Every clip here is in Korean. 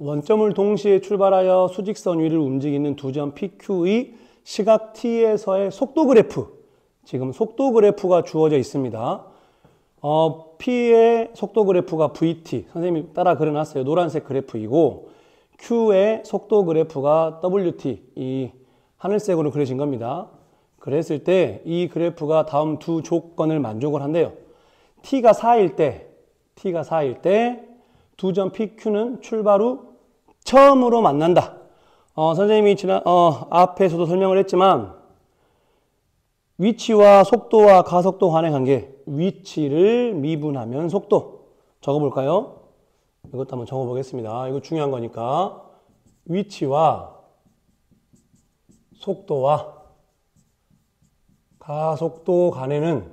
원점을 동시에 출발하여 수직선 위를 움직이는 두 점 PQ의 시각 T에서의 속도 그래프. 지금 속도 그래프가 주어져 있습니다. P의 속도 그래프가 VT. 선생님이 따라 그려놨어요. 노란색 그래프이고, Q의 속도 그래프가 WT. 이 하늘색으로 그려진 겁니다. 그랬을 때 이 그래프가 다음 두 조건을 만족을 한대요. T가 4일 때 두 점 PQ는 출발 후 처음으로 만난다. 선생님이 앞에서도 설명을 했지만 위치와 속도와 가속도 간의 관계, 위치를 미분하면 속도. 적어볼까요? 이것도 한번 적어보겠습니다. 이거 중요한 거니까. 위치와 속도와 가속도 간에는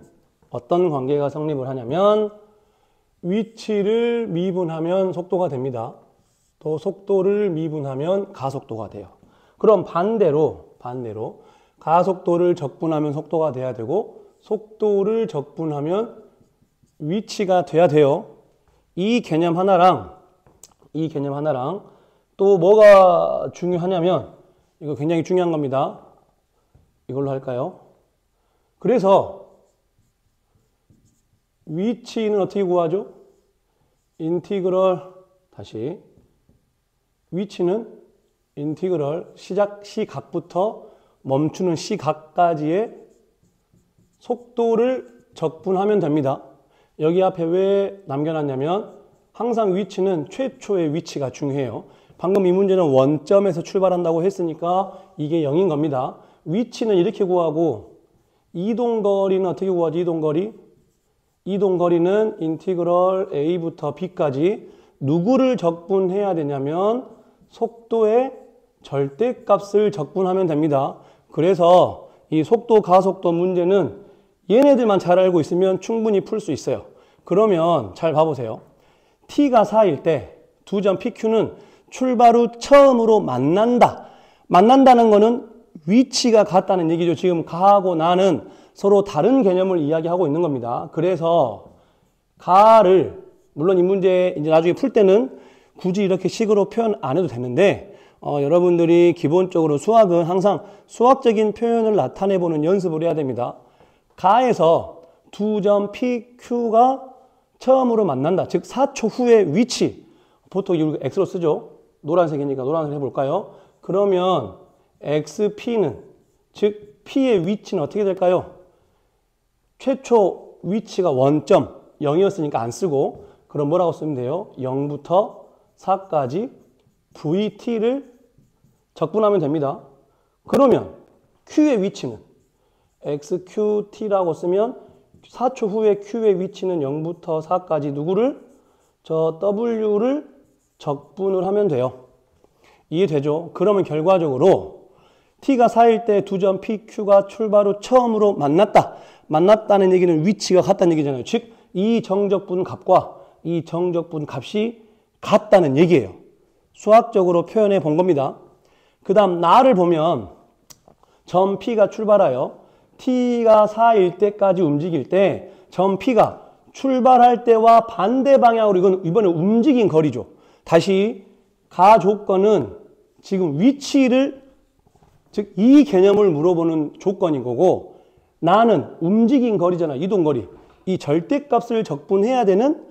어떤 관계가 성립을 하냐면 위치를 미분하면 속도가 됩니다. 또 속도를 미분하면 가속도가 돼요. 그럼 반대로 가속도를 적분하면 속도가 돼야 되고 속도를 적분하면 위치가 돼야 돼요. 이 개념 하나랑 또 뭐가 중요하냐면 이거 굉장히 중요한 겁니다. 이걸로 할까요? 그래서 위치는 어떻게 구하죠? 위치는 인티그럴 시작 시각부터 멈추는 시각까지의 속도를 적분하면 됩니다. 여기 앞에 왜 남겨놨냐면 항상 위치는 최초의 위치가 중요해요. 방금 이 문제는 원점에서 출발한다고 했으니까 이게 0인 겁니다. 위치는 이렇게 구하고 이동거리는 어떻게 구하지? 이동거리는 인티그럴 A부터 B까지 누구를 적분해야 되냐면 속도의 절대값을 적분하면 됩니다. 그래서 이 속도 가속도 문제는 얘네들만 잘 알고 있으면 충분히 풀 수 있어요. 그러면 잘 봐보세요. T가 4일 때 두 점 PQ는 출발 후 처음으로 만난다. 만난다는 거는 위치가 같다는 얘기죠. 지금 가하고 나는 서로 다른 개념을 이야기하고 있는 겁니다. 그래서 가를 물론 이 문제 이제 나중에 풀 때는 굳이 이렇게 식으로 표현 안 해도 되는데 여러분들이 기본적으로 수학은 항상 수학적인 표현을 나타내보는 연습을 해야 됩니다. 가에서 두 점 PQ가 처음으로 만난다. 즉 4초 후의 위치. 보통 이거 X로 쓰죠. 노란색이니까 노란색 해볼까요? 그러면 XP는 즉 P의 위치는 어떻게 될까요? 최초 위치가 원점 0이었으니까 안 쓰고 그럼 뭐라고 쓰면 돼요? 0부터 4까지 VT를 적분하면 됩니다. 그러면 Q의 위치는 XQT라고 쓰면 4초 후에 Q의 위치는 0부터 4까지 누구를? 저 W를 적분을 하면 돼요. 이해되죠? 그러면 결과적으로 T가 4일 때 두 점 PQ가 출발 후 처음으로 만났다. 만났다는 얘기는 위치가 같다는 얘기잖아요. 즉, 이 정적분 값과 이 정적분 값이 같다는 얘기예요. 수학적으로 표현해 본 겁니다. 그 다음 나를 보면 점 P가 출발하여 T가 4일 때까지 움직일 때 점 P가 출발할 때와 반대 방향으로 이번에 움직인 거리죠. 다시 가 조건은 지금 위치를 즉 이 개념을 물어보는 조건인 거고 나는 움직인 거리잖아. 이동거리. 이 절대값을 적분해야 되는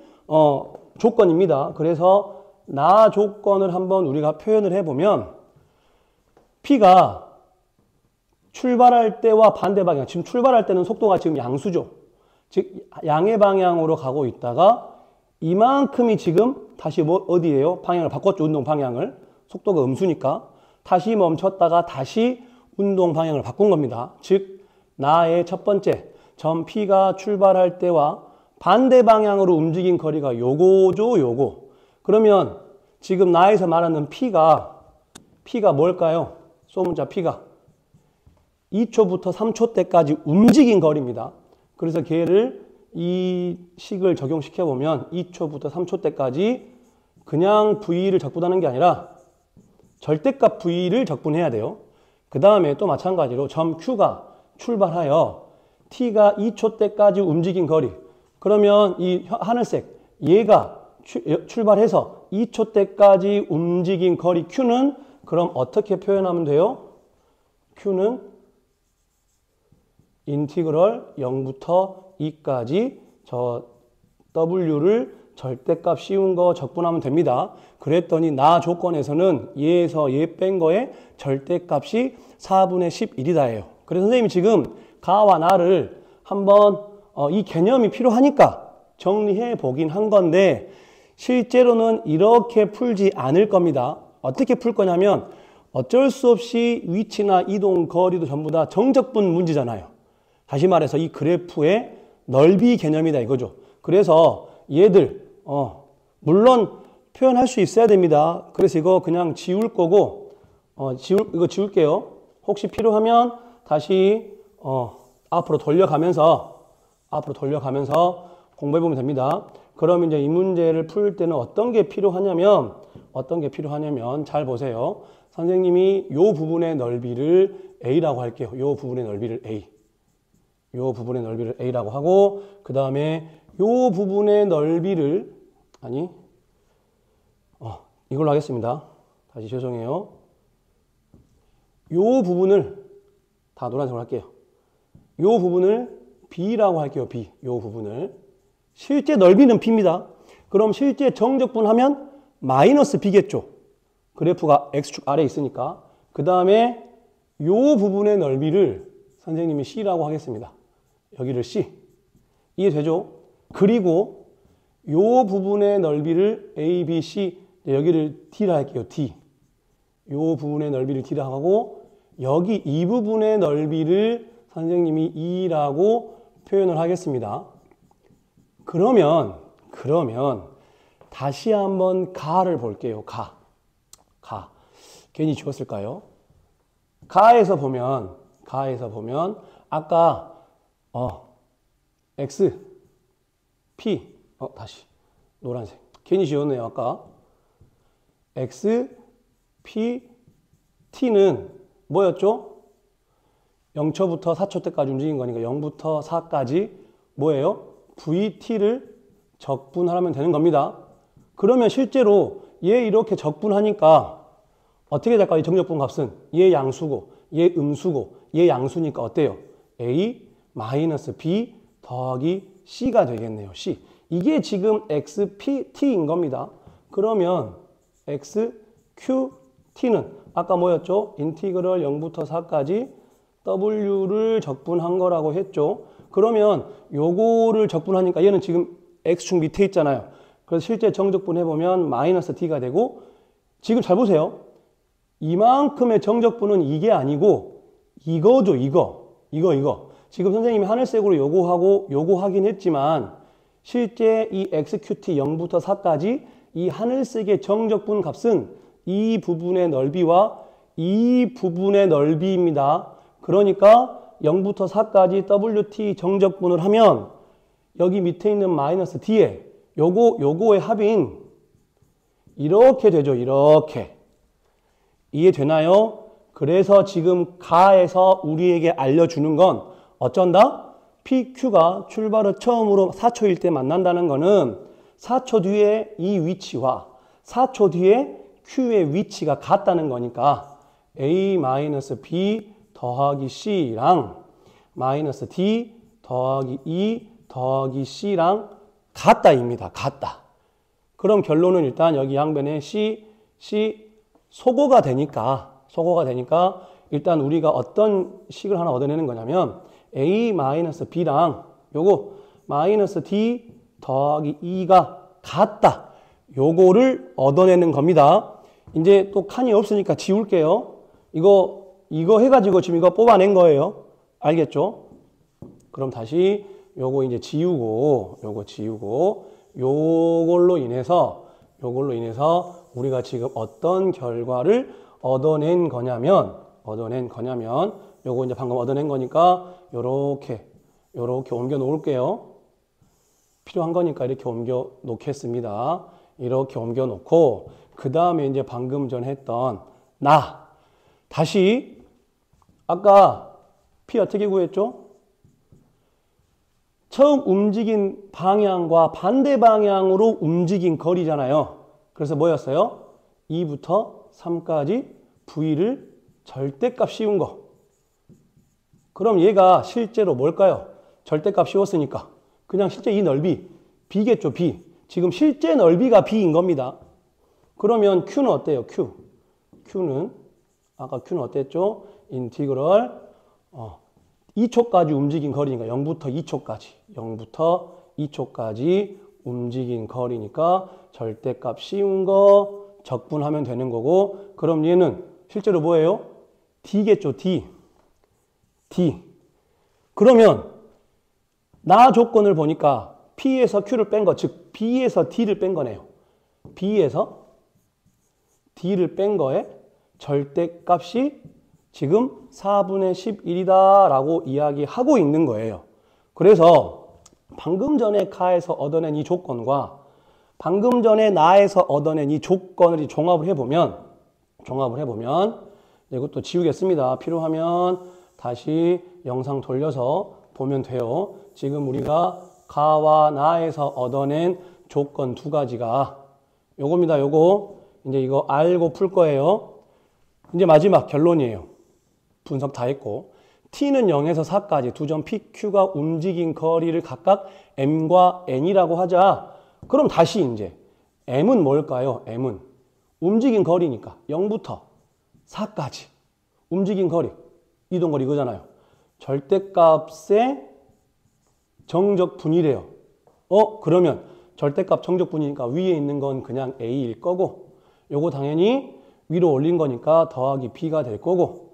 조건입니다. 그래서 나 조건을 한번 우리가 표현을 해보면 P가 출발할 때와 반대 방향, 지금 출발할 때는 속도가 지금 양수죠. 즉 양의 방향으로 가고 있다가 이만큼이 지금 다시 어디예요? 방향을 바꿨죠. 운동 방향을. 속도가 음수니까. 다시 멈췄다가 다시 운동 방향을 바꾼 겁니다. 즉 나의 첫 번째 점 P가 출발할 때와 반대 방향으로 움직인 거리가 요거죠. 요거. 그러면 지금 나에서 말하는 P가 뭘까요? 소문자 P가 2초부터 3초 때까지 움직인 거리입니다. 그래서 걔를 이 식을 적용시켜보면 2초부터 3초 때까지 그냥 V를 적분하는 게 아니라 절대값 V를 적분해야 돼요. 그 다음에 또 마찬가지로 점 Q가 출발하여 T가 2초 때까지 움직인 거리. 그러면 이 하늘색 얘가 출발해서 2초 때까지 움직인 거리 Q는 그럼 어떻게 표현하면 돼요? Q는 인티그럴 0부터 2까지 저 W를 절대값 씌운 거 적분하면 됩니다. 그랬더니 나 조건에서는 얘에서 얘 뺀 거에 절대값이 4분의 11이다예요. 그래서 선생님이 지금 가와 나를 한번 이 개념이 필요하니까 정리해 보긴 한 건데 실제로는 이렇게 풀지 않을 겁니다. 어떻게 풀 거냐면 어쩔 수 없이 위치나 이동, 거리도 전부 다 정적분 문제잖아요. 다시 말해서 이 그래프의 넓이 개념이다 이거죠. 그래서 얘들 물론 표현할 수 있어야 됩니다. 그래서 이거 그냥 지울 거고 이거 지울게요. 혹시 필요하면 다시 앞으로 돌려가면서 공부해 보면 됩니다. 그럼 이제 이 문제를 풀 때는 어떤 게 필요하냐면 잘 보세요. 선생님이 요 부분의 넓이를 A라고 할게요. 요 부분의 넓이를 A. 요 부분의 넓이를 A라고 하고 그 다음에 요 부분의 넓이를 이걸로 하겠습니다. 다시 죄송해요. 요 부분을 다 노란색으로 할게요. 요 부분을 B라고 할게요. B. 요 부분을. 실제 넓이는 B입니다. 그럼 실제 정적분 하면 마이너스 B겠죠. 그래프가 X축 아래에 있으니까. 그 다음에 요 부분의 넓이를 선생님이 C라고 하겠습니다. 여기를 C. 이해되죠? 그리고 요 부분의 넓이를 A, B, C 여기를 D라 할게요. D. 요 부분의 넓이를 D라 하고 여기 이 부분의 넓이를 선생님이 E라고 표현을 하겠습니다. 그러면 다시 한번 가를 볼게요. 가. 괜히 지웠을까요? 가에서 보면 아까 X, P 다시 노란색 괜히 지웠네요. 아까 X, P, T는 뭐였죠? 0초부터 4초 때까지 움직인 거니까 0부터 4까지 뭐예요? VT를 적분하면 되는 겁니다. 그러면 실제로 얘 이렇게 적분하니까 어떻게 될까요? 이 정적분 값은 얘 양수고 얘 음수고 얘 양수니까 어때요? A 마이너스 B 더하기 C가 되겠네요. C. 이게 지금 XPT인 겁니다. 그러면 XQT는 아까 뭐였죠? 인티그럴 0부터 4까지 W를 적분한 거라고 했죠. 그러면 요거를 적분하니까 얘는 지금 X축 밑에 있잖아요. 그래서 실제 정적분 해보면 마이너스 D가 되고 지금 잘 보세요. 이만큼의 정적분은 이게 아니고 이거죠. 이거. 지금 선생님이 하늘색으로 요거 하긴 했지만 실제 이 XQT 0부터 4까지 이 하늘색의 정적분 값은 이 부분의 넓이와 이 부분의 넓이입니다. 그러니까 0부터 4까지 WT 정적분을 하면 여기 밑에 있는 마이너스 D에 요거의 합인 이렇게 되죠. 이렇게. 이해되나요? 그래서 지금 가에서 우리에게 알려주는 건 어쩐다? PQ가 출발을 처음으로 4초일 때 만난다는 거는 4초 뒤에 이 위치와 4초 뒤에 Q의 위치가 같다는 거니까 A-B 더하기 C랑 마이너스 D 더하기 E 더하기 C랑 같다입니다. 같다. 그럼 결론은 일단 여기 양변에 C 소거가 되니까 일단 우리가 어떤 식을 하나 얻어내는 거냐면 A-B랑 요거 마이너스 D 더하기 E가 같다. 요거를 얻어내는 겁니다. 이제 또 칸이 없으니까 지울게요. 이거 해가지고 지금 이거 뽑아낸 거예요. 알겠죠? 그럼 다시 요거 이제 지우고 요걸로 인해서 우리가 지금 어떤 결과를 얻어낸 거냐면 요거 이제 방금 얻어낸 거니까 요렇게 옮겨 놓을게요. 필요한 거니까 이렇게 옮겨 놓겠습니다. 이렇게 옮겨 놓고 그 다음에 이제 방금 전 했던 다시 아까 P 어떻게 구했죠? 처음 움직인 방향과 반대 방향으로 움직인 거리잖아요. 그래서 뭐였어요? 2부터 3까지 v를 절대값 씌운 거. 그럼 얘가 실제로 뭘까요? 절대값 씌웠으니까 그냥 실제 이 넓이 b겠죠, b. 지금 실제 넓이가 b인 겁니다. 그러면 q는 어때요? q는 아까 q는 어땠죠? 인티그럴 2초까지 움직인 거리니까 0부터 2초까지 0부터 2초까지 움직인 거리니까 절대값 씌운 거 적분하면 되는 거고, 그럼 얘는 실제로 뭐예요? d겠죠, d. 그러면 나 조건을 보니까 p에서 q를 뺀 거, 즉 b에서 d를 뺀 거네요. b에서 d를 뺀 거에 절대값이 지금 4분의 11이다 라고 이야기하고 있는 거예요. 그래서 방금 전에 카에서 얻어낸 이 조건과 방금 전에 나에서 얻어낸 이 조건을 종합을 해보면 이것도 지우겠습니다. 필요하면 다시 영상 돌려서 보면 돼요. 지금 우리가 가와 나에서 얻어낸 조건 두 가지가 요겁니다. 요거 이제 이거 알고 풀 거예요. 이제 마지막 결론이에요. 분석 다 했고, t는 0에서 4까지 두 점 p, q가 움직인 거리를 각각 m과 n이라고 하자. 그럼 다시 이제 m은 뭘까요? m은 움직인 거리니까 0부터 4까지 움직인 거리, 이동거리 이거잖아요. 절대값의 정적분이래요. 그러면 절대값 정적분이니까 위에 있는 건 그냥 a일 거고, 요거 당연히 위로 올린 거니까 더하기 b가 될 거고,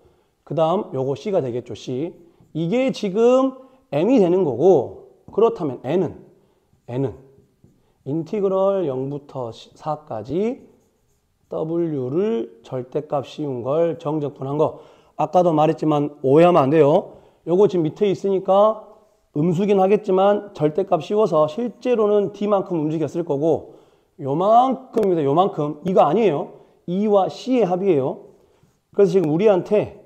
그 다음 요거 c가 되겠죠, c. 이게 지금 m이 되는 거고, 그렇다면 n은 인티그럴 0부터 4까지 w를 절대값 씌운 걸 정적분한 거. 아까도 말했지만 오해하면 안 돼요. 요거 지금 밑에 있으니까 음수긴 하겠지만 절대값 씌워서 실제로는 d만큼 움직였을 거고, 요만큼입니다. 요만큼. 이거 아니에요. E와 C의 합이에요. 그래서 지금 우리한테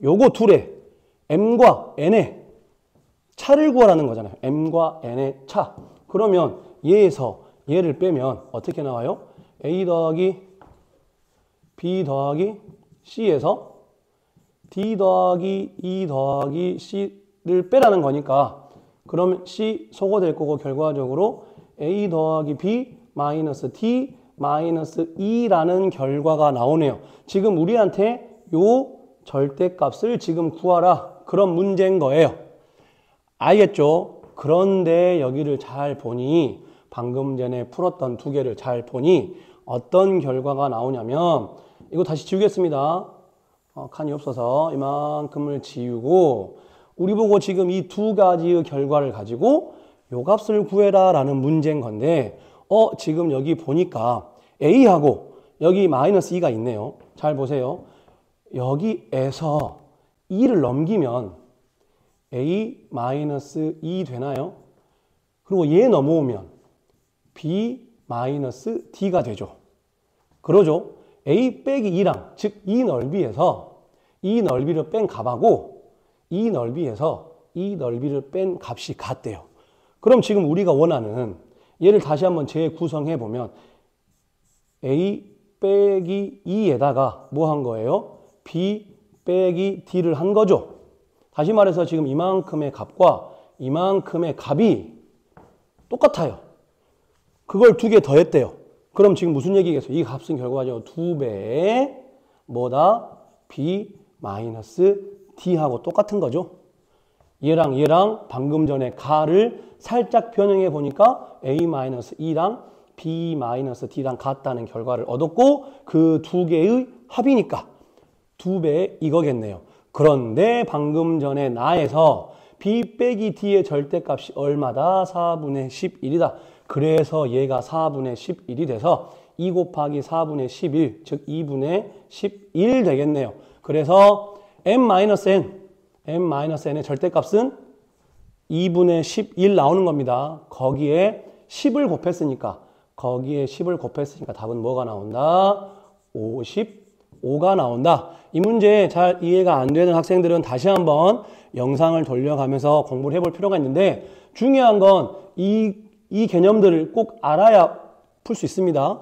요거 둘의 M과 N의 차를 구하라는 거잖아요. M과 N의 차. 그러면 얘에서 얘를 빼면 어떻게 나와요? A 더하기 B 더하기 C에서 D 더하기 E 더하기 C를 빼라는 거니까, 그러면 C 소거될 거고 결과적으로 A 더하기 B 마이너스 D 마이너스 E라는 결과가 나오네요. 지금 우리한테 요 절대값을 지금 구하라, 그런 문제인 거예요. 알겠죠? 그런데 여기를 잘 보니, 방금 전에 풀었던 두 개를 잘 보니 어떤 결과가 나오냐면, 이거 다시 지우겠습니다. 칸이 없어서 이만큼을 지우고, 우리 보고 지금 이 두 가지의 결과를 가지고 요 값을 구해라 라는 문제인 건데, 지금 여기 보니까 A하고 여기 마이너스 2가 있네요. 잘 보세요. 여기에서 2를 넘기면 A 마이너스 2 되나요? 그리고 얘 넘어오면 B 마이너스 D가 되죠. 그러죠? A 빼기 2랑, 즉 이 넓이에서 이 넓이를 뺀 값하고 이 넓이에서 이 넓이를 뺀 값이 같대요. 그럼 지금 우리가 원하는 얘를 다시 한번 재구성해 보면 A 빼기 2에다가 뭐 한 거예요? B 빼기 D를 한 거죠. 다시 말해서 지금 이만큼의 값과 이만큼의 값이 똑같아요. 그걸 두 개 더했대요. 그럼 지금 무슨 얘기겠어요? 이 값은 결과적으로 2배의 뭐다? B 마이너스 D하고 똑같은 거죠. 얘랑 방금 전에 가를 살짝 변형해 보니까 A-2랑 B-D랑 같다는 결과를 얻었고, 그 두 개의 합이니까 2배 이거겠네요. 그런데 방금 전에 나에서 B 빼기 D의 절대값이 얼마다? 4분의 11이다. 그래서 얘가 4분의 11이 돼서 2 곱하기 4분의 11, 즉 2분의 11 되겠네요. 그래서 M-N의 절대값은 2분의 11 나오는 겁니다. 거기에 10을 곱했으니까 답은 뭐가 나온다? 55가 나온다. 이 문제 잘 이해가 안 되는 학생들은 다시 한번 영상을 돌려가면서 공부를 해볼 필요가 있는데, 중요한 건 이 개념들을 꼭 알아야 풀 수 있습니다.